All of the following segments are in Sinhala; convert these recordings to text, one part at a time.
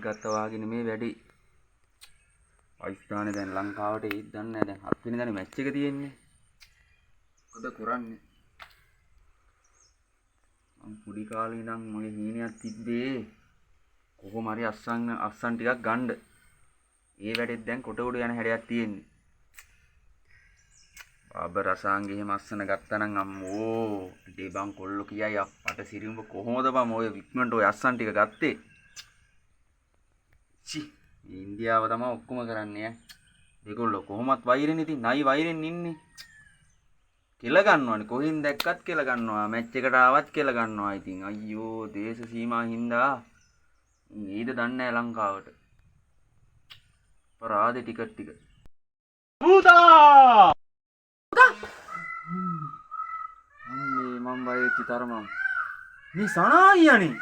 ගත්තා වාගෙන මේ වැඩි. පාකිස්තානේ දැන් ලංකාවට එයිද දන්නේ නැහැ. දැන් 7 වෙනිදානේ මැච් එක තියෙන්නේ. මොකද කරන්නේ? මම පුඩි කාලේ ඉඳන් මගේ හීනයක් තිබ්බේ කොහොම හරි අස්සන් ටිකක් ගන්න. ඒ වැඩෙත් දැන් කොට උඩ යන හැඩයක් තියෙන්නේ. බාබර් රසාංගේ එහෙම අස්සන ගත්තා නම් අම්මෝ ඩේ බං කොල්ලෝ කියයි අපට සිරිඹ කොහොමද බං ඔය වික්මන්ට ඔය අස්සන් ටික ගත්තේ? චි ඉන්දියාව තමයි ඔක්කොම කරන්නේ ඈ. ඒගොල්ලෝ කොහොමත් වෛරෙන් ඉතින් නයි වෛරෙන් ඉන්නේ. කෙල ගන්නවනේ කොහින් දැක්කත් කෙල ගන්නවා මැච් එකට ආවත් කෙල ගන්නවා ඉතින් අයියෝ දේශ සීමා හින්දා ඊද දන්නේ නැහැ ලංකාවට පරාදේ ටිකට් ටික පුතා අම්මේ මම බය වෙච්ච තරමම මේ සනායියනේ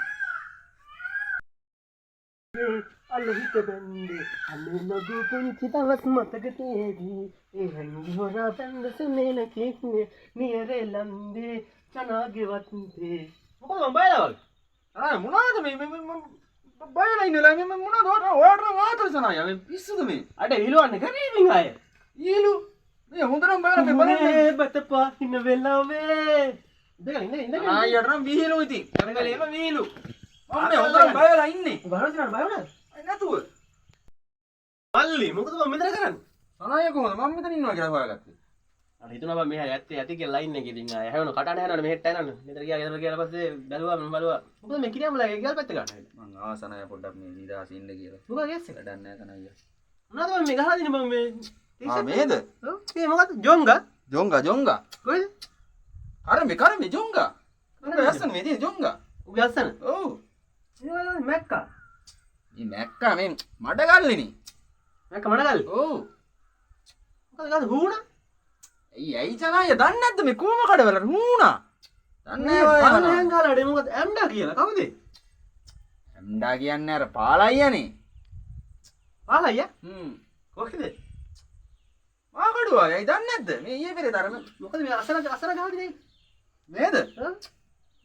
අල්ල හිත බැන්නේ අනේ නගු පුංචි දවස් මතක තේරි ඒ හැංගි හොරා බැඳ සෙනෙන කික්නේ නියරේ ලන්දේ චනාගේ වත්තේ මොකද මම බයලා වගේ අර මොනවද මේ බයලා ඉන්නලා මේ මොනවද ඔයාට වාතර සනායිය මේ පිස්සුද මේ අඩ ඉලවන්නේ කරේ මින් අය ඊළු මේ හොඳටම බයලා මේ බලන්න බතපා ඉන්න වෙලාවේ ඉඳගෙන ආයෙත් නම් විහිළු ඉතින් කරගලේම විහිළු මම මේ හොඳටම බයලා ඉන්නේ බරවතුනට බය වුණාද නැතුව මල්ලි මොකද මම මෙතන කරන්නේ සනායිය කොහොමද මම මෙතන ඉන්නවා කියලා හොයාගත්තේ අර හිතුණා මම මෙහා ඇත්තේ ඇති කියලා ලයින් එකේ ඉතින් ආය හැවන කටහඬ හැනවනේ මෙහෙට යනවනේ මෙතන ගියා ගෙදර ගියාලා පස්සේ බැලුවා මම බලුවා මොකද මේ කිරියම්ලා ගෙල් පැත්ත ගන්න මං ආසනාය පොඩ්ඩක් මේ නිදාස් ඉන්න කියලා මොකද ගැස්සේ වැඩක් නැහැ සනායිය මොනවද මම මේ ගහලා දින මම මේ ආ මේද ඔව් මේ මොකද ජොංගා ජොංගා කොහෙද කරමේ ජොංගා උඹ යස්සන මේ තියෙන ජොංගා උගේ අස්සන ඔව් මේ මැක්කා මේ මැක්කා මේ මඩ ගල්ලේනේ මැක්කා මඩගල් ඔව් මොකද ගාද හුණා ඇයි සනායිය දන්නේ නැද්ද මේ කොම කඩවල හුණා දන්නේ නැහැ ඔය පරණයන් කාලේ මොකද ඇම්ඩා කියලා කවුද ඇම්ඩා කියන්නේ අර පාලයියනේ පාලයියා කොහෙද මා කඩුවා ඇයි දන්නේ නැද්ද මේ ඊයේ පෙරේ තරම මොකද මේ අසන ගහන්නේ නේද ඈ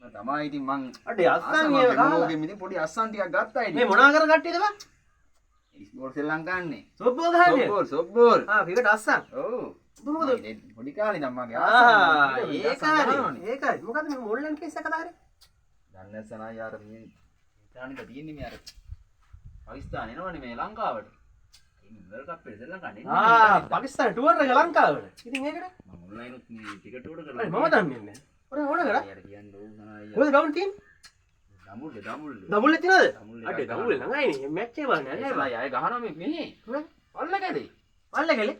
මම තමයි ඉතින් මං අඩේ අස්සන් ඒව ගහලා මොකෙම ඉතින් පොඩි අස්සන් ටිකක් ගත්තා ඉතින් මේ මොනා කර කට්ටියද බං ඉස්බෝල් සෙල්ලම් ගන්නනේ සොබ්බෝ ගහන්නේ සොබ්බෝල් ආ ක්‍රිකට් අස්සන් ඔව් මොකද පොඩි කාලේ ඉඳන් මගේ ඒකයි මොකද මේ මොන්ලන් කේස් එක කතා කරේ දන්නේ සනායි යාර මේ ඉතාලියට තියෙන්නේ මේ අර පාකිස්තාන එනවනේ මේ ලංකාවට ඉතින් වර්ල්ඩ් කප් එකේ සෙල්ලම් ගන්න පාකිස්තාන ටුවර් එක ලංකාවට ඉතින් ඒකට මම ඔන්ලයින් උත් මේ ටිකට් උඩ අනේ කරලා මම දන්නේ නැහැ ඔර කරා යාර කියන්න ඕන සනායි කොහෙද ගවුන් තියෙන්නේ දමුල්ල දමුල්ලේ තියනද දමුල්ලේ අඩේ දමුල්ලේ ළඟයිනේ මැච් එක බලන්න නෑ සනායි අය ගහනවා මේ මෙහි පල්ල කැලේ පල්ලකලේ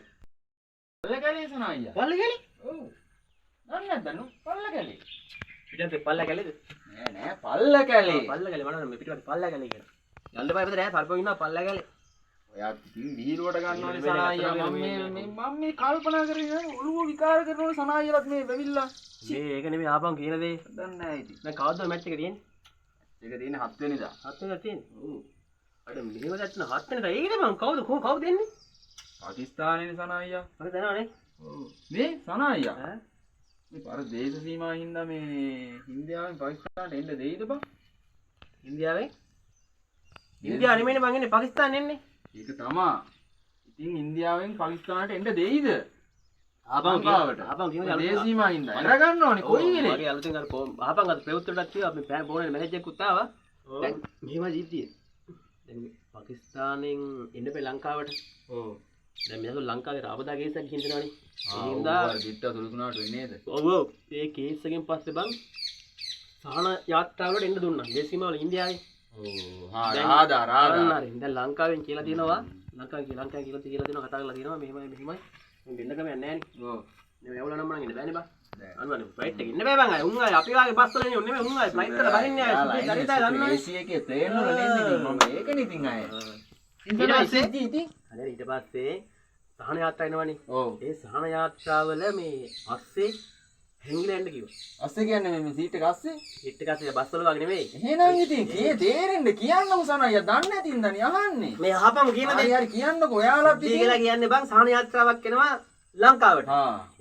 පල්ල කැලේ සනායි පල්ලකලේ ඔව් දන්නේ නැද්ද නු පල්ල කැලේ පිටත් පල්ලකලේද නෑ පල්ල කැලේ පල්ලකලේ බලන්න මේ පිටත් පල්ලකලේ කියලා යන්න බෑ නෑ සර්පෝ ඉන්නවා පල්ලකලේ ඔයා ඉතින් විහිළුවට ගන්නවනේ සනායියා මම මේ කල්පනා කරගෙන ඔළුව විකාර කරනවනේ සනායියලත් මේ වෙවිලා මේ ඒක නෙමෙයි ආපන් කියන දේ දන්නේ නැහැ ඉතින් දැන් කවද්ද මැච් එක තියෙන්නේ ඒක තියෙන්නේ 7 වෙනිදා 7 වෙනිදා තියෙන්නේ ඔව් අර මෙහෙම දැක්න 7 වෙනිදා ඒකනේ මම කවුද දෙන්නේ පාකිස්තානයේ සනායියා මම දන්නවනේ ඔව් මේ සනායියා ඈ මේ පර දේශ සීමා හින්දා මේ ඉන්දියාවෙන් පාකිස්තානට එන්න දෙයිද බං ඉන්දියාවෙන් ඉන්දියාව නෙමෙයිනේ මං එන්නේ පාකිස්තාන එන්නේ ඒක තමා ඉතින් ඉන්දියාවෙන් පාකිස්තානට එන්න දෙයිද ආපන් කියන දේශ සීමා හින්දා අර ගන්නවනේ කොයි වෙලේ මගේ අලුතෙන් අර ආපන් අද ප්‍රවෘත්තිවලට කිව්වා අපි බෝනේ මැසේජ් එකක් ආවා දැන් මෙහෙම ජීවිතය දැන් පාකිස්තානෙන් එන්න බෑ ලංකාවට ඔව් දැන් මේක ලංකාවේ රාබදා කේස් එකක් හින්දනවනේ ඒ හින්දා දිට්ටා සුළුතුනාට වෙන්නේ නේද ඔව් ඔව් ඒ කේස් එකෙන් පස්සේ බං සාහන යාත්‍රාවලට එන්න දුන්නා දේශීමාවල ඉන්දියාවේ ඔව් හා රාදා දැන් ලංකාවෙන් කියලා තියෙනවා ලංකාවේ කියලා තියෙනවා කතා කරලා තියෙනවා මෙහෙමයි මම දෙන්න කමක් නැහැ නේ ඔව් නේ ඒවල නම් මං ඉන්න බෑනේ බං අනුවනේ ෆ්ලයිට් එකේ ඉන්න බෑ බං අය උන් අය අපි වාගේ බස් වල නෙමෙයි උන් අය ෆ්ලයිට් වල බහින්නේ අය සුදු දරිතා ගන්නවා AC එකේ ප්ලේන් වල නෙන්නේ ඉතින් මම ඒකනේ ඉතින් අය ඊට පස්සේ සහන යාත්‍රා එනවනේ ඔව් ඒ සහන යාත්‍රාවල මේ අස්සේ හැංගිලා යන්න කිව්වා අස්සේ කියන්නේ මේ සීට් එක අස්සේ සීට් එක අස්සේ බස් වල වගේ නෙමෙයි එහෙනම් ඉතින් කී තේරෙන්න කියන්නකො සනයිය දන්නේ නැති ඉඳන් අහන්නේ මේ අහපම කියන දේ හරි කියන්නකො ඔයාලත් ඉතින් කියලා කියන්නේ බං සහන යාත්‍රාවක් එනවා ලංකාවට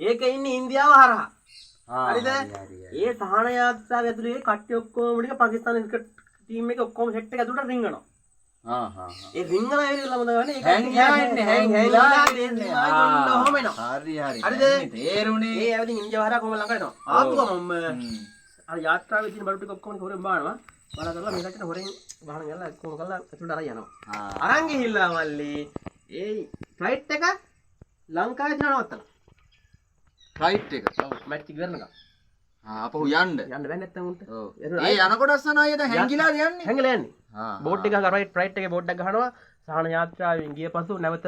ඒක ඉන්නේ ඉන්දියාව හරහා හරිද ඒ සහන යාත්‍රාව ඇතුලේ කට්ටිය ඔක්කොම ටික පාකිස්තාන ක්‍රිකට් ටීම් එක ඔක්කොම සෙට් එක ඇතුලට රිංගනවා හා හා ඒ සිංහල ඇවිල්ලා මොනද ගන්නේ? ඒක හැංගිලා හැංගිලා ඉන්නේ. ඔහොම එනවා. හරි හරි. හරිද? තේරුණේ. ඒ ඇවිදින් ඉන්දියාව හරහා කොහොම ළඟ එනවා. ආපු ගමන් අර යාත්‍රාවේ තියෙන බඩු ටික ඔක්කොම හොරෙන් බානවා. බාලා කරලා මේ කට්ටියට හොරෙන් වහන ගල්ලා කොහොම කරලා ඇතුළට අරන් යනවා. අරන් ගිහිල්ලා මල්ලි ඒ ෆ්ලයිට් එක ලංකාවේ තියන නවත්තලා. ෆ්ලයිට් එක. ඔව් මැච් එක කරනකම්. අපහු යන්න. යන්න බෑ නැත්තම් උන්ට. ඔව්. ඒ යනකොට අස්සනායද හැංගිලා යන්නේ. හැංගිලා යන්නේ. හා. බෝඩ් එක ගහලා ෆ්ලයිට් එකේ බෝඩ් එක ගහනවා. සාහන යාත්‍රාවෙන් ගිය පසු නැවත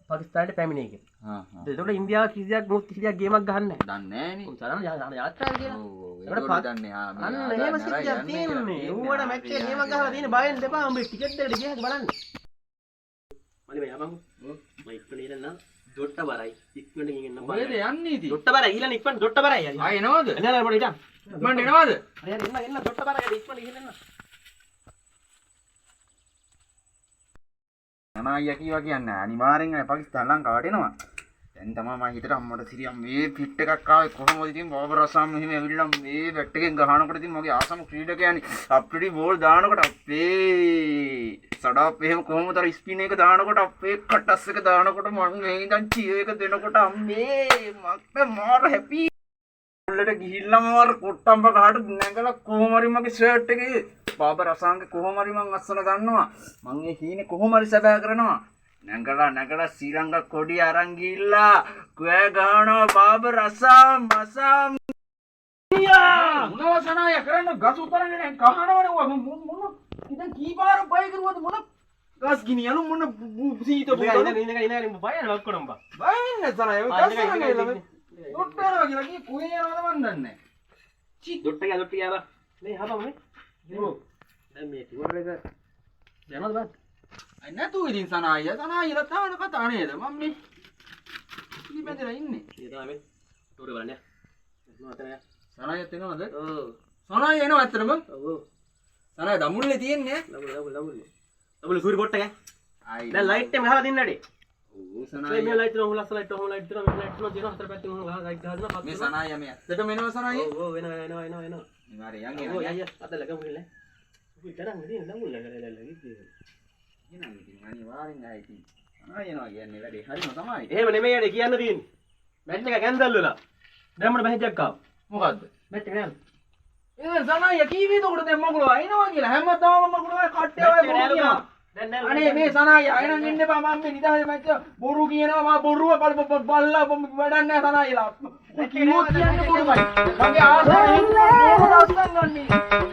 පාකිස්තානයට පැමිණේ කියලා. හා හා. ඒතකොට ඉන්දියාව කිසියක් මොකක් කිසියක් ගේමක් ගහන්නේ නැහැ. දන්නේ නෑනේ. උන් සාහන යාත්‍රාවේ කියලා. ඔව් ඔව්. ඒකට ඒකට දන්නේ. හා මේ අන්න එහෙම සිද්ධියක් තියෙන්නේ. ඌවට මැච් එක ගේමක් ගහලා තියෙන බයෙන් දෙපා උඹ ටිකට් එකට ගියහද බලන්න. මලි මම යපන්කෝ. මම ඉක්මනට ඉන්න දොට්ට බරයි. ඉක්මනට ගිහින් එන්න කොහෙද යන්නේ ඉතින්? දොට්ට බරයි ඊළඟ ඉක්මනට දොට්ට බරයි. ආ එනවද? එන්න නෑ පොඩි ඉතින්. මන් එනවද? හරි එන්න දොට්ට බරයි ඉක්මනට ගිහින් එන්න. අනායියා කීවා කියන්නේ අනිවාර්යෙන් අය පාකිස්තාන ලංකාවට එනවා. දැන් තමයි මම හිතට අම්මට සිරියම් මේ ෆිට් එකක් ආවේ කොහොමද ඉතින් බෝබර් රසම් මෙහෙම ඇවිල්ලා මේ බැට් එකෙන් ගහනකොට ඉතින් මගේ ආසම ක්‍රීඩකයනි අප්පිටි බෝල් දානකොට අපේ සඩාප් එහෙම කොහොමද අර ස්පින් එක දානකොට අපේ කටස් එක දානකොට මම මේ ඉඳන් චියර් එක දෙනකොට අම්මේ මට මාර හැපි උල්ලට ගිහිල්ලාම මාර කොට්ටම්බ ගහට නැගලා කොහොම හරි මගේ ෂර්ට් එකේ බාබර් රසාංගේ කොහොම හරි මං අස්සන ගන්නවා මං ඒ හීනේ කොහොම හරි සැබෑ කරනවා නැගලා ශ්‍රී ලංකා කොඩිය අරන් ගිහිල්ලා කෑ ගහනවා බාබර් රසම් මසම් මොනවා සනාය කරන්න ගස් උතරන්නේ නැහැ කහනවනේ මොන ඉතින් කීපාර බය කරුවද මොන ගස් ගිනියලු මොන සීත බුදල ඉන්න බය ලක්කොනම් බා. බය වෙන්නේ සනාය ගස් ගිනියලු ඔට්ටරවා කියලා කී කොහේ යනවද මන් දන්නේ නැහැ චි දොට්ට ගියා මේ හපම මේ ඔව් දැන් මේ ටිවර් එක යනවද බා අය නැතු ඉතින් සනායිලා තාවන කතා නේද මම මේ ඉතින් ඉන්නේ ඒ තමයි මේ ටෝරේ බලන්න නෝතන සනායත් එනවද ඔව් සනාය එනවා ඇත්තටම ඔව් සනාය දමුල්ලේ තියෙන්නේ ලබුල සූරි පොට්ට එක ආයි දැන් ලයිට් එක මෙහා දින්න වැඩි ඔව් ඒ සනාය මේ ලයිට් එක හොලස් ලයිට් ඔහොම ලයිට් දෙනවා මේ ලයිට් තුන දෙනවා හතර පැත්තෙන් ඔහොම ගහ ලයිට් ගහනවා මේ සනාය මේ ඇත්තටම එනවා සනාය ඔව් එනවා නිවාරේ යන් ඔව් එනවා අයියා අතල ගමුල්ල උිතරන් ඉතින් දමුල්ල කරලා ඉතින් එනවා ඉතින් අනිවාර්යෙන් ආයි ඉතින් සනාය එනවා කියන්නේ වැඩේ හරිම තමයි එහෙම නෙමෙයි යන්නේ කියන්න තියෙන්නේ මැච් එක කැන්සල් වෙලා දැන් මට මැසේජ් එකක් ආවා මොකද්ද මැච් එක නෑ ඒ සනාය කීවේද උඩ දැන් මගුල අයිනවා කියලා හැමදාම මගුල කට්ටේ ඔය බොරු කියනවා අනේ මේ සනාය අයනම් ඉන්න එපා මම මේ නිදාසේ මැච් බොරු කියනවා මම බොරුව බල්ලා වැඩක් නෑ සනායලා කිව්වොත් කියන්නේ බොරුමයි මගේ ආසාවෙන් බොරු දස්සන් ගන්නේ